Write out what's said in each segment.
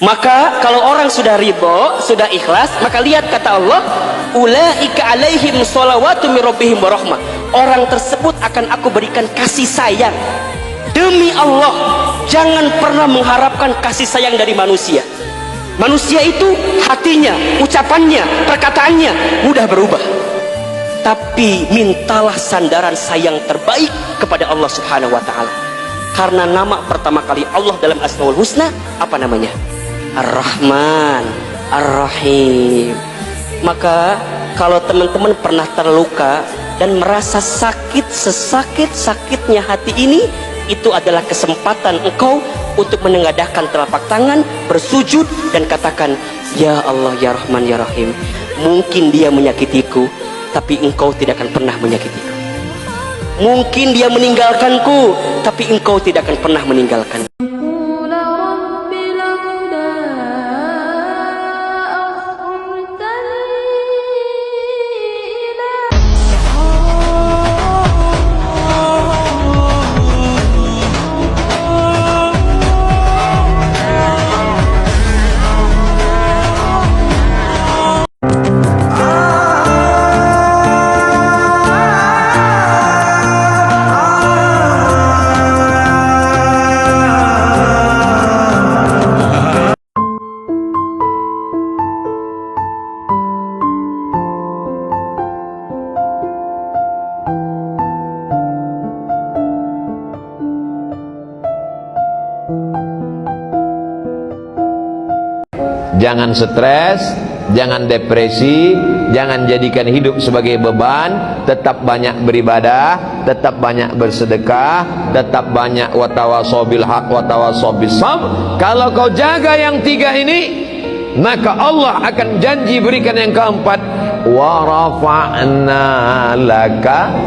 Maka kalau orang sudah ridho, sudah ikhlas, maka lihat kata Allah, ulaika alaihim sholawatu min rabbihim warahmah. Orang tersebut akan aku berikan kasih sayang. Demi Allah, jangan pernah mengharapkan kasih sayang dari manusia. Manusia itu hatinya, ucapannya, perkataannya mudah berubah. Tapi mintalah sandaran sayang terbaik kepada Allah Subhanahu wa taala. Karena nama pertama kali Allah dalam Asmaul Husna apa namanya? Ar-Rahman, Ar-Rahim. Maka kalau teman-teman pernah terluka dan merasa sakit sesakit-sakitnya hati ini, itu adalah kesempatan engkau untuk menengadahkan telapak tangan, bersujud dan katakan, ya Allah, ya Rahman, ya Rahim. Mungkin dia menyakitiku, tapi engkau tidak akan pernah menyakitiku. Mungkin dia meninggalkanku, tapi engkau tidak akan pernah meninggalkan. Jangan stres, jangan depresi, jangan jadikan hidup sebagai beban. Tetap banyak beribadah, tetap banyak bersedekah, tetap banyak watawasau bil haq watawasau bis sabr. Kalau kau jaga yang tiga ini, maka Allah akan janji berikan yang keempat, wa rafa'na laka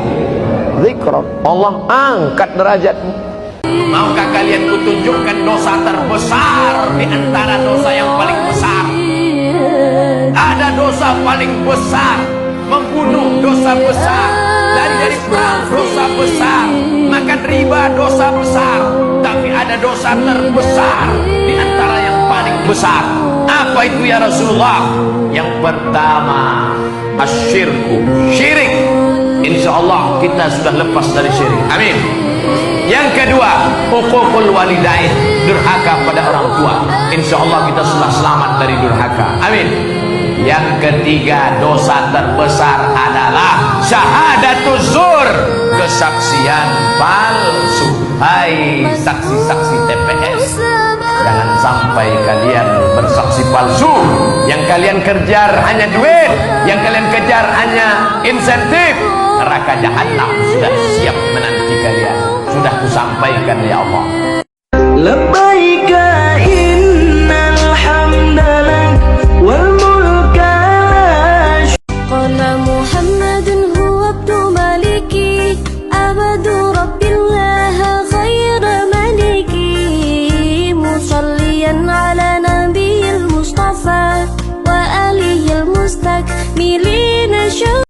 dzikrak. Allah angkat derajatmu. Maukah kalian kutunjukkan dosa terbesar di antara dosa yang paling besar? Ada dosa paling besar, membunuh dosa besar, lari dari perang dosa besar, makan riba dosa besar. Tapi ada dosa terbesar di antara yang paling besar. Apa itu ya Rasulullah? Yang pertama, asyirku, syirik. Insya Allah kita sudah lepas dari syirik. Amin. Yang kedua, uququl walidain, durhaka pada orang tua. Insya Allah kita sudah selamat dari durhaka. Amin. Yang ketiga, dosa terbesar adalah syahadatuz zur, kesaksian palsu. Hai saksi-saksi TPS, jangan sampai kalian bersaksi palsu. Yang kalian kejar hanya duit, yang kalian kejar hanya insentif. Neraka jahanam sudah siap menanti kalian. Sudah kusampaikan ya Allah. Labbaika innal hamdalak wal mulka qala Muhammadun huwa abdu maliki abadu rabbillah khaira maliki musalliyan ala nabiyil mustafa wa alihil mustakmilina syukur.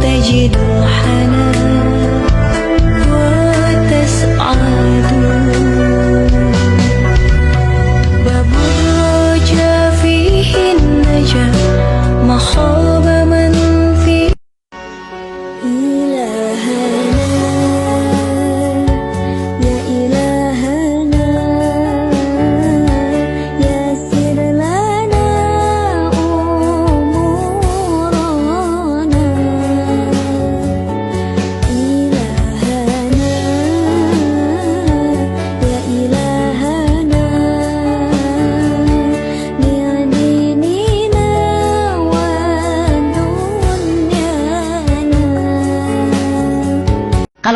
تجد الحنان وتسعى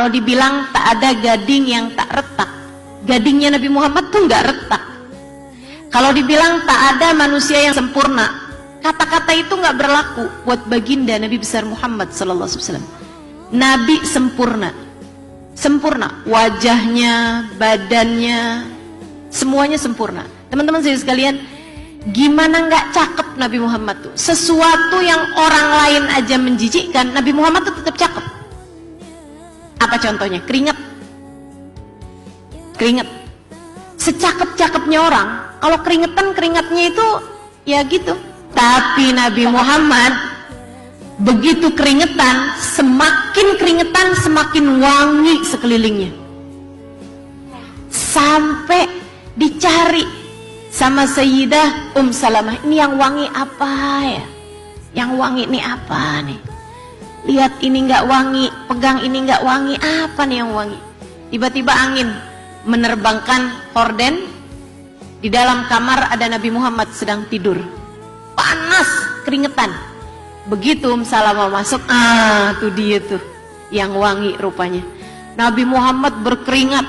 Kalau dibilang tak ada gading yang tak retak, gadingnya Nabi Muhammad tuh nggak retak. Kalau dibilang tak ada manusia yang sempurna, kata-kata itu nggak berlaku buat baginda Nabi besar Muhammad sallallahu alaihi wasallam. Nabi sempurna, sempurna, wajahnya, badannya, semuanya sempurna. Teman-teman saya sekalian, gimana nggak cakep Nabi Muhammad tuh? Sesuatu yang orang lain aja menjijikkan, Nabi Muhammad tuh tetap cakep. Apa contohnya? Keringat. Keringat. Secakep-cakepnya orang, kalau keringetan, keringatnya itu ya gitu. Tapi Nabi Muhammad begitu keringetan, semakin wangi sekelilingnya. Sampai dicari sama Sayyidah Salamah, ini yang wangi apa ya? Yang wangi ini apa nih? Lihat ini nggak wangi, pegang ini nggak wangi, apa nih yang wangi? Tiba-tiba angin menerbangkan horden, di dalam kamar ada Nabi Muhammad sedang tidur, panas, keringetan. Begitu Salamah masuk, tuh dia tuh yang wangi rupanya. Nabi Muhammad berkeringat,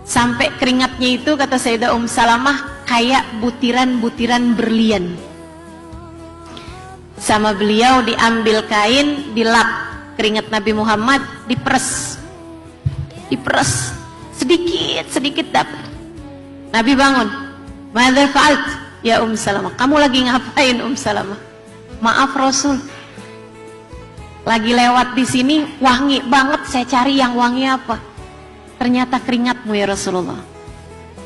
sampai keringatnya itu kata Sayyidah Salamah kayak butiran-butiran berlian. Sama beliau diambil kain, dilap keringat Nabi Muhammad, diperes, sedikit dapat. Nabi bangun, "Madza fa'alt ya Salamah?" Kamu lagi ngapain Salamah? "Maaf Rasul, lagi lewat di sini wangi banget, saya cari yang wangi apa? Ternyata keringatmu ya Rasulullah.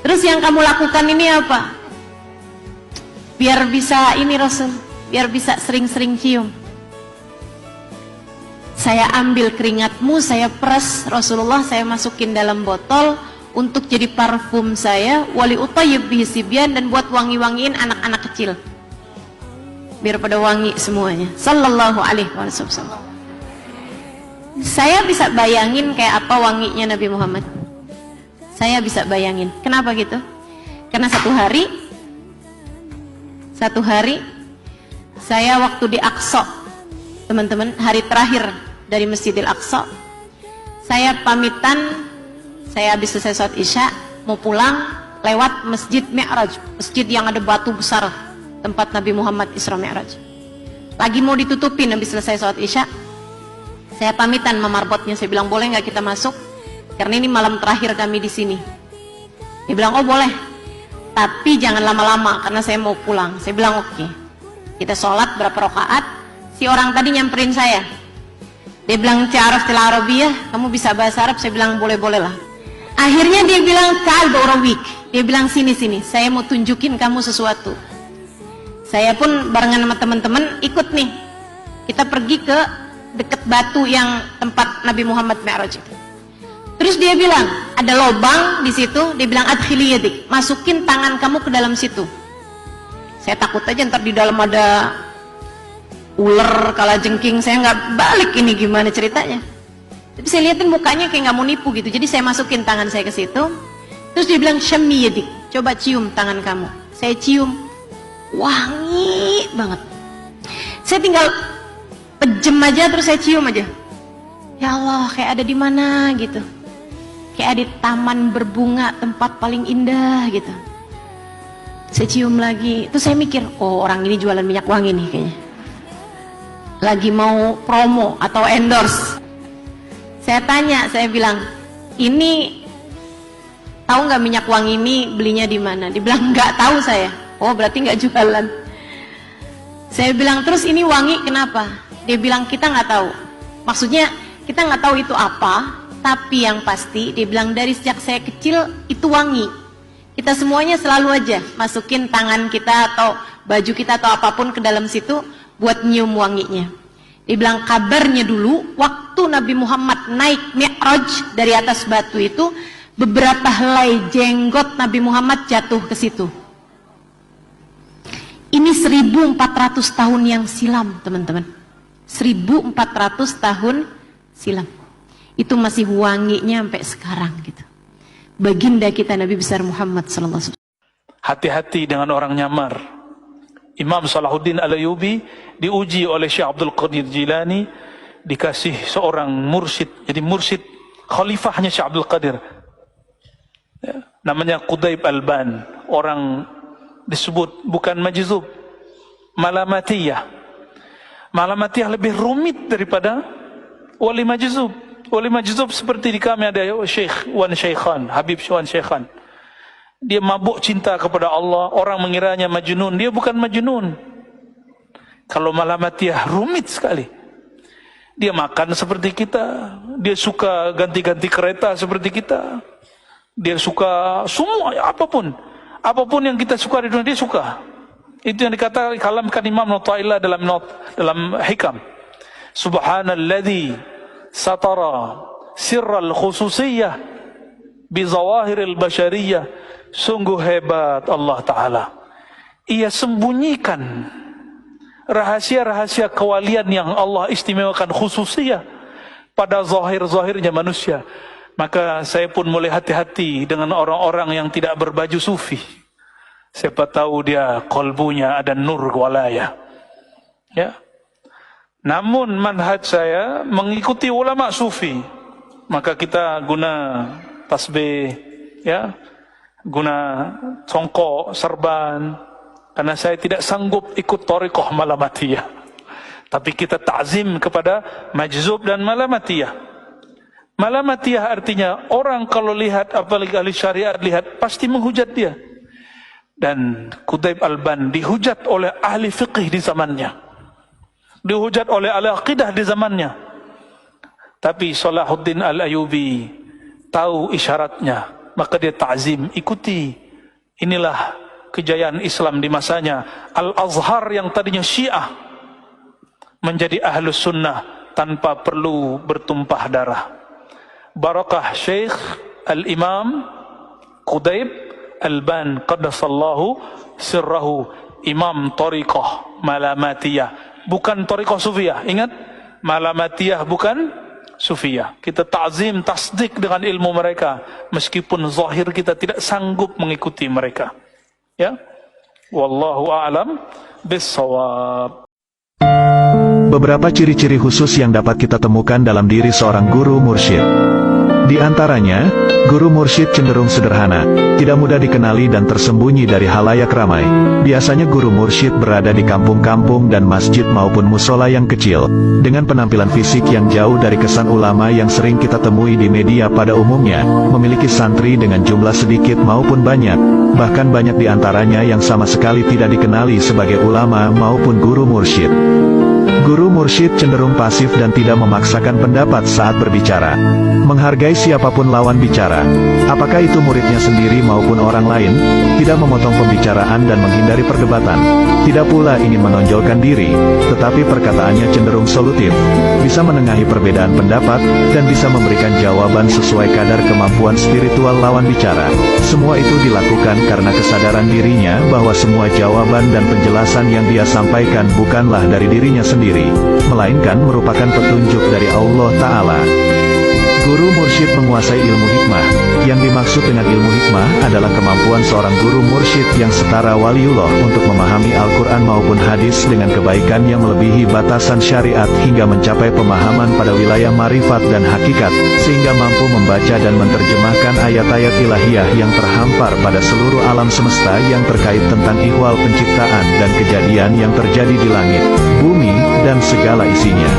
Terus yang kamu lakukan ini apa?" "Biar bisa ini Rasul, biar bisa sering-sering cium. Saya ambil keringatmu, saya peres Rasulullah, saya masukin dalam botol untuk jadi parfum saya, wali utayyib bihi sibyan, dan buat wangi-wangiin anak-anak kecil. Biar pada wangi semuanya." Sallallahu alaihi wasallam. Saya bisa bayangin kayak apa wanginya Nabi Muhammad. Saya bisa bayangin. Kenapa gitu? Karena satu hari saya waktu di Aqsa, teman-teman, hari terakhir dari Masjidil Aqsa, saya pamitan, saya habis selesai sholat isya mau pulang, lewat Masjid Mi'raj, masjid yang ada batu besar tempat Nabi Muhammad Isra Mi'raj. Lagi mau ditutupin habis selesai sholat isya, saya pamitan sama marbotnya, saya bilang, "Boleh nggak kita masuk? Karena ini malam terakhir kami di sini." Dia bilang, "Oh boleh, tapi jangan lama-lama karena saya mau pulang." Saya bilang, "Oke." Kita sholat berapa rakaat, si orang tadi nyamperin saya. Dia bilang, "Ta'araftil Arabiyah, kamu bisa bahasa Arab?" Saya bilang, "Boleh-boleh lah." Akhirnya dia bilang, "Ta'al ba'urawik." Dia bilang, "Sini, saya mau tunjukin kamu sesuatu." Saya pun barengan sama teman-teman ikut nih. Kita pergi ke dekat batu yang tempat Nabi Muhammad Mi'raj itu. Terus dia bilang, ada lubang di situ, dia bilang, "Adkhili yadik," masukin tangan kamu ke dalam situ. Saya takut aja ntar di dalam ada ular, kalajengking, saya nggak balik, ini gimana ceritanya. Tapi saya liatin mukanya kayak nggak mau nipu gitu, jadi saya masukin tangan saya ke situ. Terus dia bilang, "Syammi yadik," coba cium tangan kamu. Saya cium, wangi banget. Saya tinggal pejem aja, terus saya cium aja. Ya Allah, kayak ada di mana gitu, kayak ada di taman berbunga, tempat paling indah gitu. Saya cium lagi, terus saya mikir, oh orang ini jualan minyak wangi nih kayaknya, lagi mau promo atau endorse. Saya tanya, saya bilang, "Ini tahu nggak minyak wangi ini belinya di mana?" Dibilang, "Nggak tahu saya." "Oh berarti nggak jualan." Saya bilang, "Terus ini wangi kenapa?" Dia bilang, "Kita nggak tahu." Maksudnya kita nggak tahu itu apa, tapi yang pasti dia bilang, dari sejak saya kecil itu wangi. Kita semuanya selalu aja masukin tangan kita atau baju kita atau apapun ke dalam situ buat nyium wanginya. Dia bilang, kabarnya dulu waktu Nabi Muhammad naik Mi'raj dari atas batu itu, beberapa helai jenggot Nabi Muhammad jatuh ke situ. Ini 1400 tahun yang silam, teman-teman. 1400 tahun silam. Itu masih wanginya sampai sekarang gitu. Baginda kita Nabi besar Muhammad sallallahu alaihi wasallam. Hati-hati dengan orang nyamar. Imam Salahuddin Al-Ayyubi diuji oleh Syekh Abdul Qadir Jilani, dikasih seorang mursyid. Jadi mursyid khalifahnya Syekh Abdul Qadir. Ya, namanya Qudayb Alban. Orang disebut bukan majzub, malamatiyah. Malamatiyah lebih rumit daripada wali majzub. Wali majzub seperti di kami ada Syekh Wan Syekhan, Habib Wan Syekhan. Dia mabuk cinta kepada Allah, orang mengiranya majnun, dia bukan majnun. Kalau malamatiyah rumit sekali. Dia makan seperti kita, dia suka ganti-ganti kereta seperti kita, dia suka semua, apapun yang kita suka di dunia dia suka. Itu yang dikatakan kalamkan Imam Nu'taillah dalam hikam. Subhanalladzi satara sirral khususiyah bi zawahiril bashariyah. Sungguh hebat Allah Ta'ala. Ia sembunyikan rahasia-rahasia kewalian yang Allah istimewakan khususnya pada zahir-zahirnya manusia. Maka saya pun mulai hati-hati dengan orang-orang yang tidak berbaju sufi. Siapa tahu dia kolbunya ada nur walaya. Ya. Namun manhaj saya mengikuti ulama sufi. Maka kita guna tasbih, ya, guna songkok, serban, karena saya tidak sanggup ikut thariqah malamatiyah. Tapi kita ta'zim kepada majzub dan malamatiyah. Malamatiyah artinya orang kalau lihat, apalagi ahli syariat lihat, pasti menghujat dia. Dan Qudayb Alban dihujat oleh ahli fiqih di zamannya, dihujat oleh ahli aqidah di zamannya. Tapi Salahuddin Al-Ayyubi tahu isyaratnya, maka dia ta'zim, ikuti. Inilah kejayaan Islam di masanya. Al-Azhar yang tadinya Syiah menjadi Ahlus Sunnah tanpa perlu bertumpah darah. Barakah Syekh Al-Imam Qudayb Alban qaddasallahu sirrahu, Imam Thariqah Malamatiyah, bukan Thariqah Sufiyah. Ingat, Malamatiyah bukan Sufiyah. Kita ta'zim, tasdik dengan ilmu mereka, meskipun zahir kita tidak sanggup mengikuti mereka. Ya, wallahu a'lam bis-shawab. Beberapa ciri-ciri khusus yang dapat kita temukan dalam diri seorang guru mursyid. Di antaranya, guru mursyid cenderung sederhana, tidak mudah dikenali dan tersembunyi dari halayak ramai. Biasanya guru mursyid berada di kampung-kampung dan masjid maupun musola yang kecil, dengan penampilan fisik yang jauh dari kesan ulama yang sering kita temui di media pada umumnya, memiliki santri dengan jumlah sedikit maupun banyak, bahkan banyak di antaranya yang sama sekali tidak dikenali sebagai ulama maupun guru mursyid. Guru mursyid cenderung pasif dan tidak memaksakan pendapat saat berbicara. Menghargai siapapun lawan bicara, apakah itu muridnya sendiri maupun orang lain, tidak memotong pembicaraan dan menghindari perdebatan. Tidak pula ingin menonjolkan diri, tetapi perkataannya cenderung solutif, bisa menengahi perbedaan pendapat, dan bisa memberikan jawaban sesuai kadar kemampuan spiritual lawan bicara. Semua itu dilakukan karena kesadaran dirinya bahwa semua jawaban dan penjelasan yang dia sampaikan bukanlah dari dirinya sendiri, melainkan merupakan petunjuk dari Allah Ta'ala. Guru mursyid menguasai ilmu hikmah. Yang dimaksud dengan ilmu hikmah adalah kemampuan seorang guru mursyid yang setara waliullah untuk memahami Al-Quran maupun hadis dengan kebaikan yang melebihi batasan syariat hingga mencapai pemahaman pada wilayah marifat dan hakikat, sehingga mampu membaca dan menerjemahkan ayat-ayat ilahiyah yang terhampar pada seluruh alam semesta yang terkait tentang ihwal penciptaan dan kejadian yang terjadi di langit, bumi, dan segala isinya.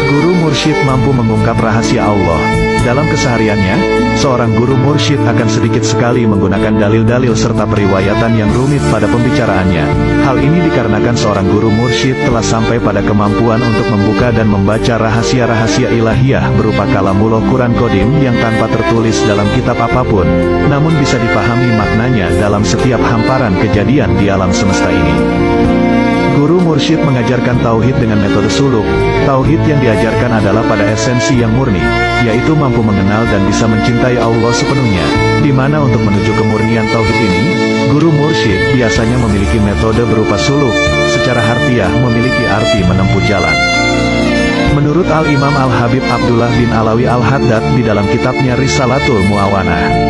Guru mursyid mampu mengungkap rahasia Allah. Dalam kesehariannya, seorang guru mursyid akan sedikit sekali menggunakan dalil-dalil serta periwayatan yang rumit pada pembicaraannya. Hal ini dikarenakan seorang guru mursyid telah sampai pada kemampuan untuk membuka dan membaca rahasia-rahasia ilahiyah berupa kalamullah Quran Qadim yang tanpa tertulis dalam kitab apapun, namun bisa dipahami maknanya dalam setiap hamparan kejadian di alam semesta ini. Guru mursyid mengajarkan tauhid dengan metode suluk. Tauhid yang diajarkan adalah pada esensi yang murni, yaitu mampu mengenal dan bisa mencintai Allah sepenuhnya. Di mana untuk menuju kemurnian tauhid ini, guru mursyid biasanya memiliki metode berupa suluk, secara harfiah memiliki arti menempuh jalan. Menurut Al-Imam Al-Habib Abdullah bin Alawi Al-Haddad di dalam kitabnya Risalatul Muawanah,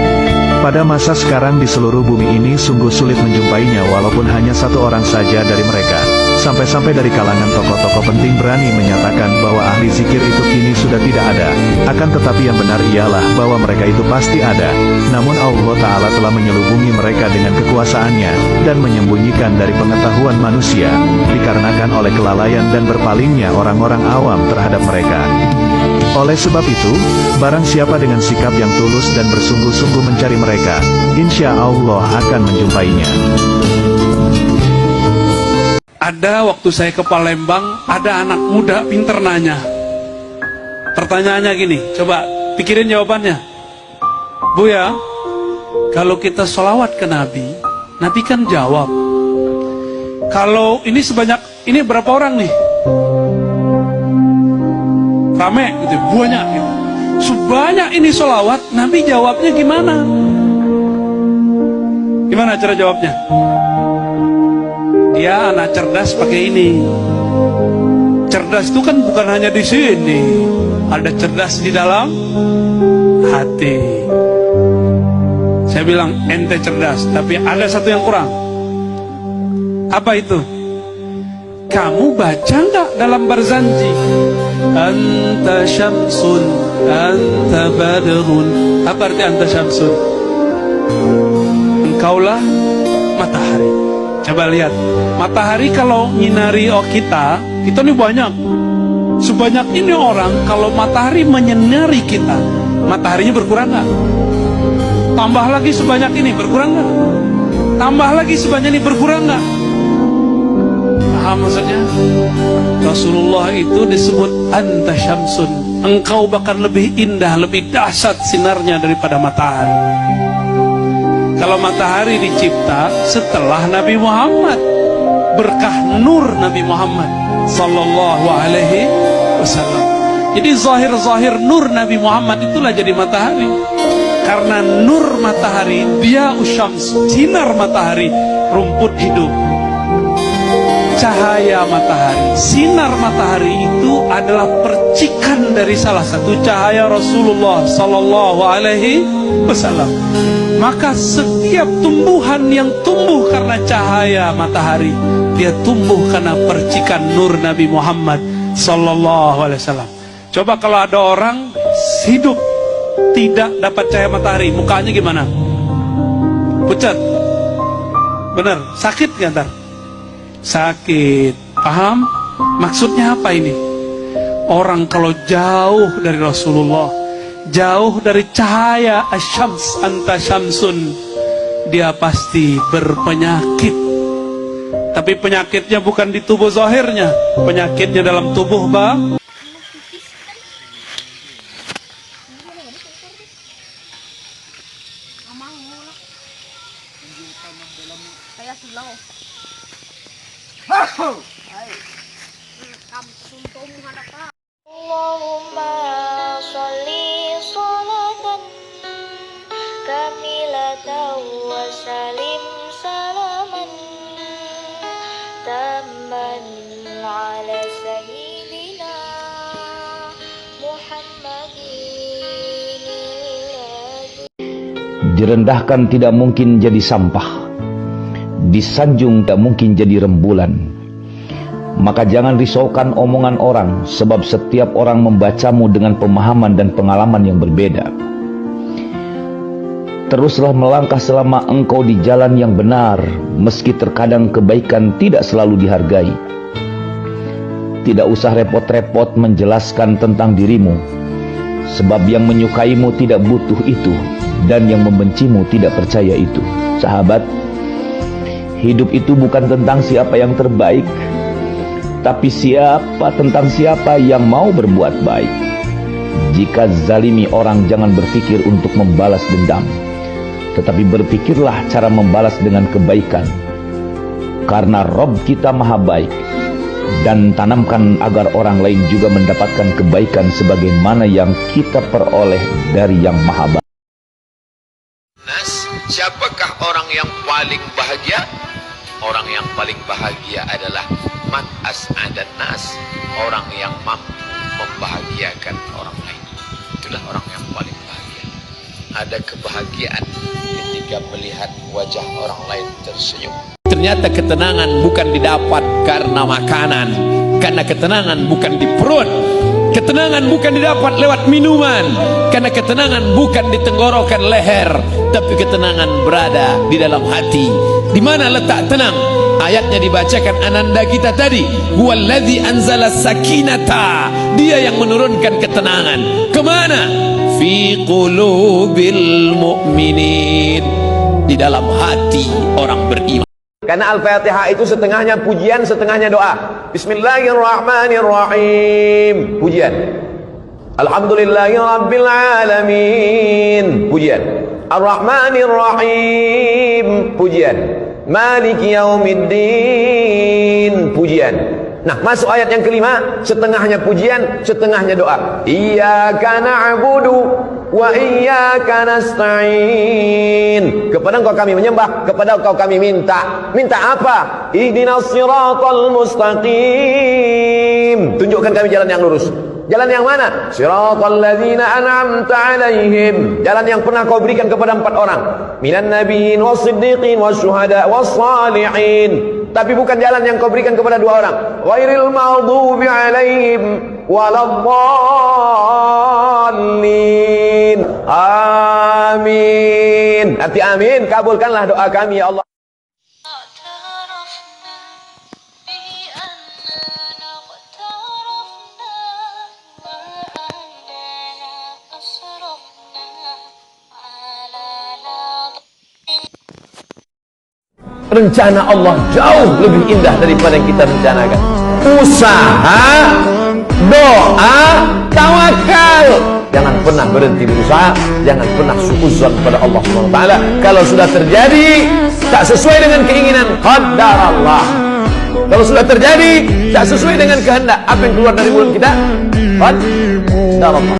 pada masa sekarang di seluruh bumi ini sungguh sulit menjumpainya walaupun hanya satu orang saja dari mereka. Sampai-sampai dari kalangan tokoh-tokoh penting berani menyatakan bahwa ahli zikir itu kini sudah tidak ada. Akan tetapi yang benar ialah bahwa mereka itu pasti ada. Namun Allah Ta'ala telah menyelubungi mereka dengan kekuasaannya dan menyembunyikan dari pengetahuan manusia, dikarenakan oleh kelalaian dan berpalingnya orang-orang awam terhadap mereka. Oleh sebab itu, barang siapa dengan sikap yang tulus dan bersungguh-sungguh mencari mereka, insya Allah akan menjumpainya. Ada waktu saya ke Palembang, ada anak muda pinter nanya. Pertanyaannya gini, coba pikirin jawabannya. Bu ya, kalau kita sholawat ke Nabi, Nabi kan jawab. Kalau ini sebanyak, ini berapa orang nih? Rame gitu, banyak gitu. Sebanyak ini sholawat, Nabi jawabnya gimana? Gimana cara jawabnya? Dia anak cerdas pakai ini. Cerdas itu kan bukan hanya di sini, ada cerdas di dalam hati. Saya bilang ente cerdas, tapi ada satu yang kurang. Apa itu? Kamu baca nggak dalam Barzanji? Anta syamsun, anta badrun. Apa arti anta syamsun? Engkaulah matahari. Coba lihat, matahari kalau nyinari kita ini banyak. Sebanyak ini orang, kalau matahari menyinari kita, mataharinya berkurang nggak? Tambah lagi sebanyak ini, berkurang nggak? Tambah lagi sebanyak ini, berkurang nggak? Paham maksudnya? Rasulullah itu disebut anta syamsun. Engkau bahkan lebih indah, lebih dahsyat sinarnya daripada matahari. Kalau matahari dicipta setelah Nabi Muhammad, berkah nur Nabi Muhammad sallallahu alaihi wasallam. Jadi zahir-zahir nur Nabi Muhammad itulah jadi matahari. Karena nur matahari, dia usyams, sinar matahari, rumput hidup. Cahaya matahari, sinar matahari itu adalah percikan dari salah satu cahaya Rasulullah sallallahu alaihi wasallam. Maka setiap tumbuhan yang tumbuh karena cahaya matahari, dia tumbuh karena percikan nur Nabi Muhammad sallallahu alaihi wasallam. Coba kalau ada orang hidup tidak dapat cahaya matahari, mukanya gimana? Pucat. Benar, sakit nggak ntar? Sakit. Paham? Maksudnya apa ini? Orang kalau jauh dari Rasulullah, jauh dari cahaya asyams, anta syamsun, dia pasti berpenyakit. Tapi penyakitnya bukan di tubuh zahirnya, penyakitnya dalam tubuh bang. Allahumma sholli sholatan kamilatan wa salim salaman tamman ala sayyidina Muhammadin. Direndahkan tidak mungkin jadi sampah, disanjung tak mungkin jadi rembulan. Maka jangan risaukan omongan orang, sebab setiap orang membacamu dengan pemahaman dan pengalaman yang berbeda. Teruslah melangkah selama engkau di jalan yang benar, meski terkadang kebaikan tidak selalu dihargai. Tidak usah repot-repot menjelaskan tentang dirimu, sebab yang menyukaimu tidak butuh itu, dan yang membencimu tidak percaya itu. Sahabat, hidup itu bukan tentang siapa yang terbaik, tapi tentang siapa yang mau berbuat baik. Jika zalimi orang, jangan berpikir untuk membalas dendam, tetapi berpikirlah cara membalas dengan kebaikan. Karena Rob kita maha baik, dan tanamkan agar orang lain juga mendapatkan kebaikan sebagaimana yang kita peroleh dari yang maha baik. Siapakah orang yang paling bahagia? Orang yang paling bahagia adalah man as'adan nas, orang yang mampu membahagiakan orang lain. Itulah orang yang paling bahagia. Ada kebahagiaan ketika melihat wajah orang lain tersenyum. ternyata ketenangan bukan didapat karena makanan, karena ketenangan bukan di perut, ketenangan bukan didapat lewat minuman, karena ketenangan bukan di tenggorokan leher, tapi ketenangan berada di dalam hati. Di mana letak tenang? Ayatnya dibacakan ananda kita tadi, huwallazi anzala sakinata, dia yang menurunkan ketenangan. Kemana? Fi qulubil mu'minin, di dalam hati orang beriman. Karena Al-Fatihah itu setengahnya pujian, setengahnya doa. Bismillahirrahmanirrahim, pujian. Alhamdulillahirabbil alamin, pujian. Ar-Rahmanirrahim, pujian. Maliki yaumiddin, pujian. Nah, masuk ayat yang kelima, setengahnya pujian, setengahnya doa. Iyyaka na'budu wa iyyaka nasta'in. Kepada Engkau kami menyembah, kepada Engkau kami minta. Minta apa? Ihdinas siratal mustaqim. Tunjukkan kami jalan yang lurus. Jalan yang mana? Siratal ladzina an'amta 'alaihim. Jalan yang pernah Kau berikan kepada 4 orang. Minan nabiyyin was-siddiqin wasyuhada was-salihin. Tapi bukan jalan yang Kau berikan kepada 2 orang. Ghairil maghdubi 'alaihim waladdallin. Amin. Arti amin, kabulkanlah doa kami ya Allah. Rencana Allah jauh lebih indah daripada yang kita rencanakan. Usaha, doa, tawakal. Jangan pernah berhenti berusaha, jangan pernah suudzon pada Allah SWT. Kalau sudah terjadi tak sesuai dengan keinginan, qadar Allah. Kalau sudah terjadi tak sesuai dengan kehendak, apa yang keluar dari mulut kita, qadar Allah.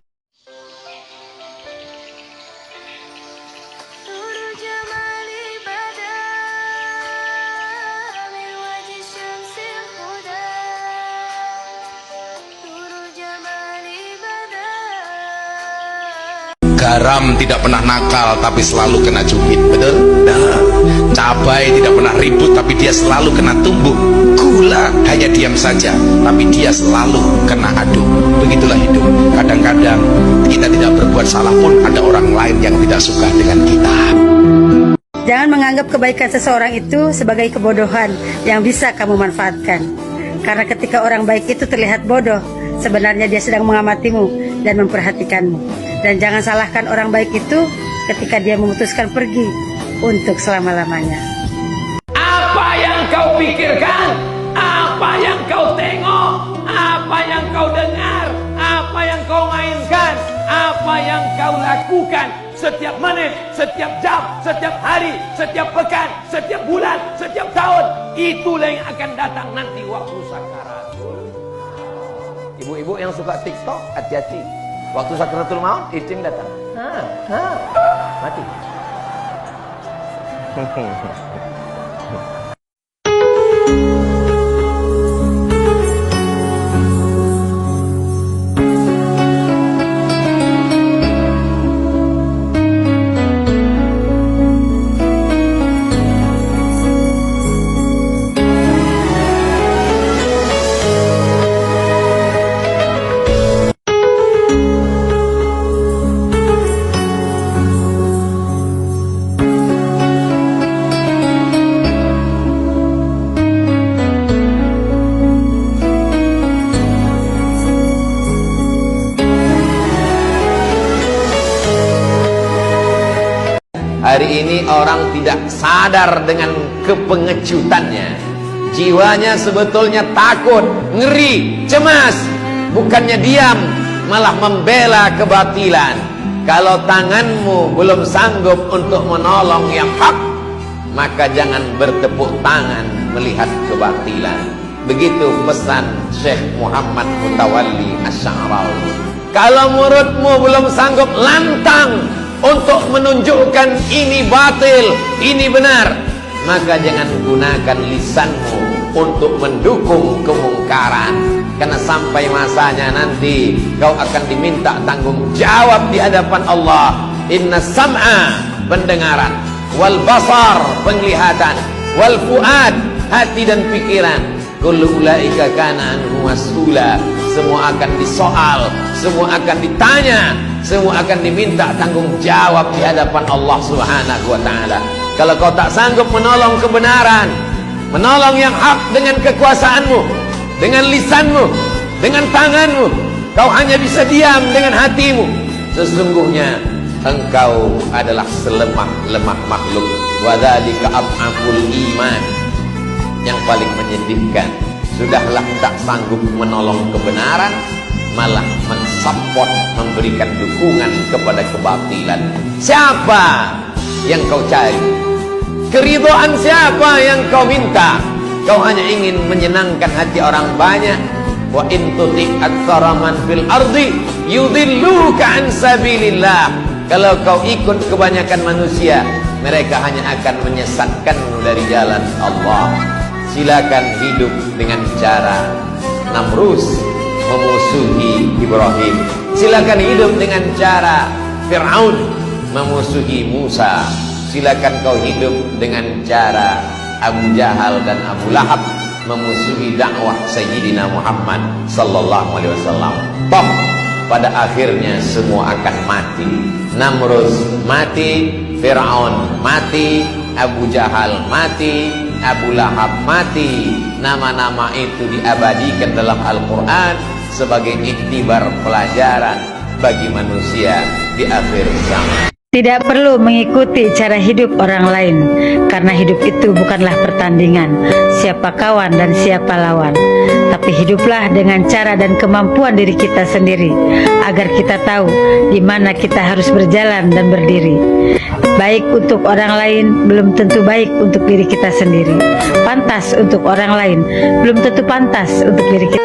Garam tidak pernah nakal tapi selalu kena cubit, betul? Nah, cabai tidak pernah ribut tapi dia selalu kena tumbuk. Gula hanya diam saja tapi dia selalu kena adu. Begitulah hidup. Kadang-kadang kita tidak berbuat salah pun ada orang lain yang tidak suka dengan kita. Jangan menganggap kebaikan seseorang itu sebagai kebodohan yang bisa kamu manfaatkan. Karena ketika orang baik itu terlihat bodoh, sebenarnya dia sedang mengamatimu dan memperhatikanmu. Dan jangan salahkan orang baik itu ketika dia memutuskan pergi untuk selama-lamanya. Apa yang kau pikirkan, apa yang kau tengok, apa yang kau dengar, apa yang kau mainkan, apa yang kau lakukan setiap menit, setiap jam, setiap hari, setiap pekan, setiap bulan, setiap tahun, itulah yang akan datang nanti waktu sakaratul. Ibu-ibu yang suka TikTok, hati-hati. Waktu sakaratul maut, icing datang. Mati. Hari ini orang tidak sadar dengan kepengecutannya. Jiwanya sebetulnya takut, ngeri, cemas. Bukannya diam, malah membela kebatilan. Kalau tanganmu belum sanggup untuk menolong yang hak, maka jangan bertepuk tangan melihat kebatilan. Begitu pesan Syekh Muhammad Mutawalli Asy-Sya'rawi. Kalau mulutmu belum sanggup lantang untuk menunjukkan ini batil, ini benar, maka jangan gunakan lisanmu untuk mendukung kemungkaran. Karena sampai masanya nanti kau akan diminta tanggung jawab di hadapan Allah. Inna sam'a, pendengaran, wal basar, penglihatan, wal fuad, hati dan pikiran. Kullu ulaika kana anhu mas'ula. Semua akan disoal, semua akan ditanya, semua akan diminta tanggung jawab di hadapan Allah Subhanahu wa taala. Kalau kau tak sanggup menolong kebenaran, menolong yang hak dengan kekuasaanmu, dengan lisanmu, dengan tanganmu, kau hanya bisa diam dengan hatimu, sesungguhnya engkau adalah selemah-lemah makhluk. Wa dzalika ad'aful iman. Yang paling menyedihkan, sudahlah tak sanggup menolong kebenaran, malah mensupport, memberikan dukungan kepada kebatilan. Siapa yang kau cari? Keridhaan siapa yang kau minta? Kau hanya ingin menyenangkan hati orang banyak. Wa in tuti' aktsara man fil ardi yudilluka an sabilillah. Kalau kau ikut kebanyakan manusia, mereka hanya akan menyesatkanmu dari jalan Allah. Silakan hidup dengan cara Namrus memusuhi Ibrahim. Silakan hidup dengan cara Fir'aun memusuhi Musa. Silakan kau hidup dengan cara Abu Jahal dan Abu Lahab memusuhi dakwah Sayyidina Muhammad sallallahu alaihi wasallam. Toh pada akhirnya semua akan mati. Namrus mati, Fir'aun mati, Abu Jahal mati, Abu Lahab mati. Nama-nama itu diabadikan dalam Al-Quran sebagai iktibar pelajaran bagi manusia di akhir zaman. Tidak perlu mengikuti cara hidup orang lain, karena hidup itu bukanlah pertandingan siapa kawan dan siapa lawan. Tapi hiduplah dengan cara dan kemampuan diri kita sendiri, agar kita tahu di mana kita harus berjalan dan berdiri. Baik untuk orang lain belum tentu baik untuk diri kita sendiri. Pantas untuk orang lain belum tentu pantas untuk diri kita.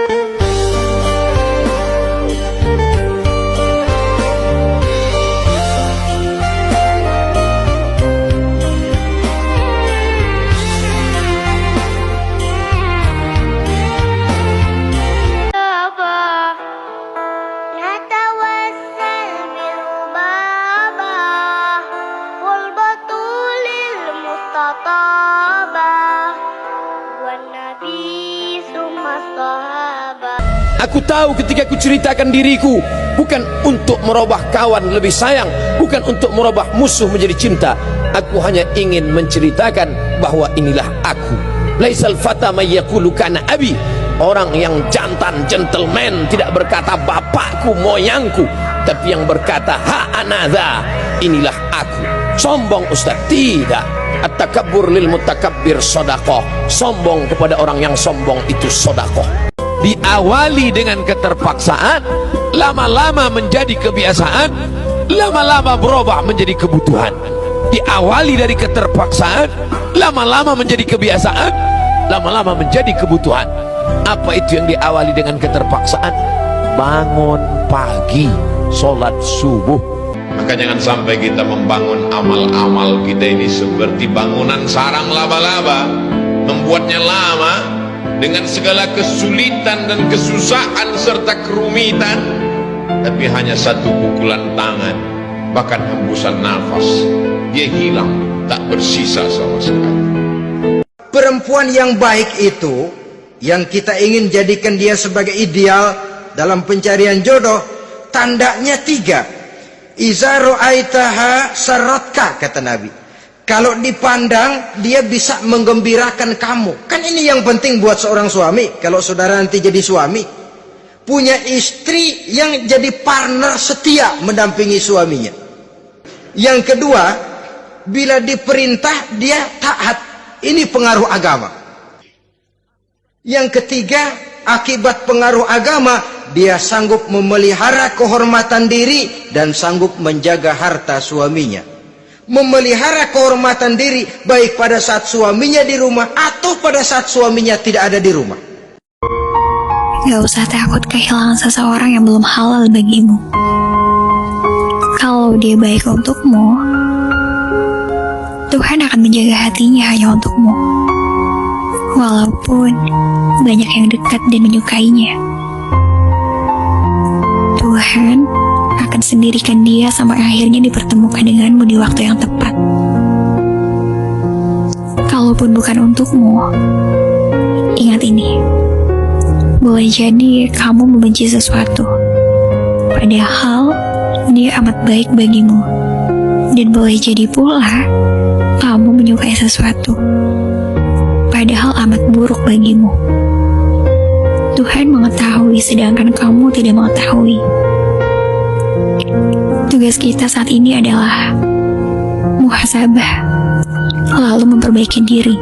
Aku tahu ketika aku ceritakan diriku, bukan untuk merubah kawan lebih sayang, bukan untuk merubah musuh menjadi cinta. Aku hanya ingin menceritakan bahwa inilah aku. Laisal fata may yaqulu kana abi. Orang yang jantan, gentleman, tidak berkata bapakku, moyangku, tapi yang berkata ha anadha, inilah aku. Sombong Ustaz? Tidak. At-takabbur lil mutakabbir sedekah. Sombong kepada orang yang sombong itu sedekah. Diawali dengan keterpaksaan, lama-lama menjadi kebiasaan, lama-lama berubah menjadi kebutuhan. Diawali dari keterpaksaan, lama-lama menjadi kebiasaan, lama-lama menjadi kebutuhan. Apa itu yang diawali dengan keterpaksaan? Bangun pagi, sholat subuh. Maka jangan sampai kita membangun amal-amal kita ini seperti bangunan sarang laba-laba, membuatnya lama dengan segala kesulitan dan kesusahan serta kerumitan, tapi hanya satu pukulan tangan, bahkan hembusan nafas, dia hilang, tak bersisa sama sekali. Perempuan yang baik itu, yang kita ingin jadikan dia sebagai ideal dalam pencarian jodoh, tandanya 3. Iza ra'aitaha saratka, kata Nabi. Kalau dipandang, dia bisa menggembirakan kamu. Kan ini yang penting buat seorang suami. Kalau saudara nanti jadi suami, punya istri yang jadi partner setia mendampingi suaminya. Yang kedua, bila diperintah dia taat. Ini pengaruh agama. Yang ketiga, akibat pengaruh agama, dia sanggup memelihara kehormatan diri dan sanggup menjaga harta suaminya. Memelihara kehormatan diri baik pada saat suaminya di rumah atau pada saat suaminya tidak ada di rumah. Gak usah takut kehilangan seseorang yang belum halal bagimu. Kalau dia baik untukmu, Tuhan akan menjaga hatinya hanya untukmu. Walaupun banyak yang dekat dan menyukainya, Tuhan akan sendirikan dia sampai akhirnya dipertemukan denganmu di waktu yang tepat. kalaupun bukan untukmu, ingat ini. Boleh jadi kamu membenci sesuatu, padahal dia amat baik bagimu. Dan boleh jadi pula kamu menyukai sesuatu, padahal amat buruk bagimu. Tuhan mengetahui sedangkan kamu tidak mengetahui. Tugas kita saat ini adalah muhasabah, lalu memperbaiki diri.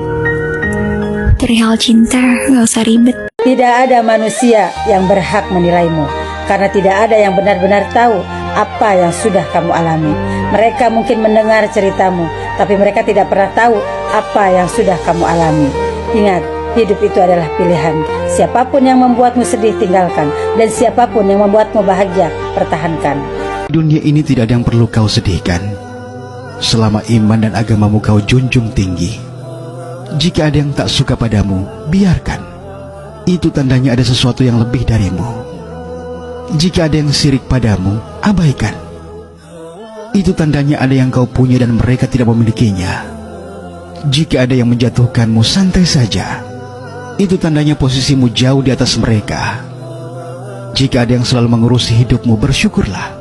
Perihal cinta, gak usah ribet. Tidak ada manusia yang berhak menilaimu, karena tidak ada yang benar-benar tahu apa yang sudah kamu alami. Mereka mungkin mendengar ceritamu, tapi mereka tidak pernah tahu apa yang sudah kamu alami. Ingat, hidup itu adalah pilihan. Siapapun yang membuatmu sedih, tinggalkan. Dan siapapun yang membuatmu bahagia, pertahankan. Dunia ini tidak ada yang perlu kau sedihkan, selama iman dan agamamu kau junjung tinggi. Jika ada yang tak suka padamu, biarkan. Itu tandanya ada sesuatu yang lebih darimu. Jika ada yang sirik padamu, abaikan. Itu tandanya ada yang kau punya dan mereka tidak memilikinya. Jika ada yang menjatuhkanmu, santai saja. Itu tandanya posisimu jauh di atas mereka. Jika ada yang selalu mengurusi hidupmu, bersyukurlah.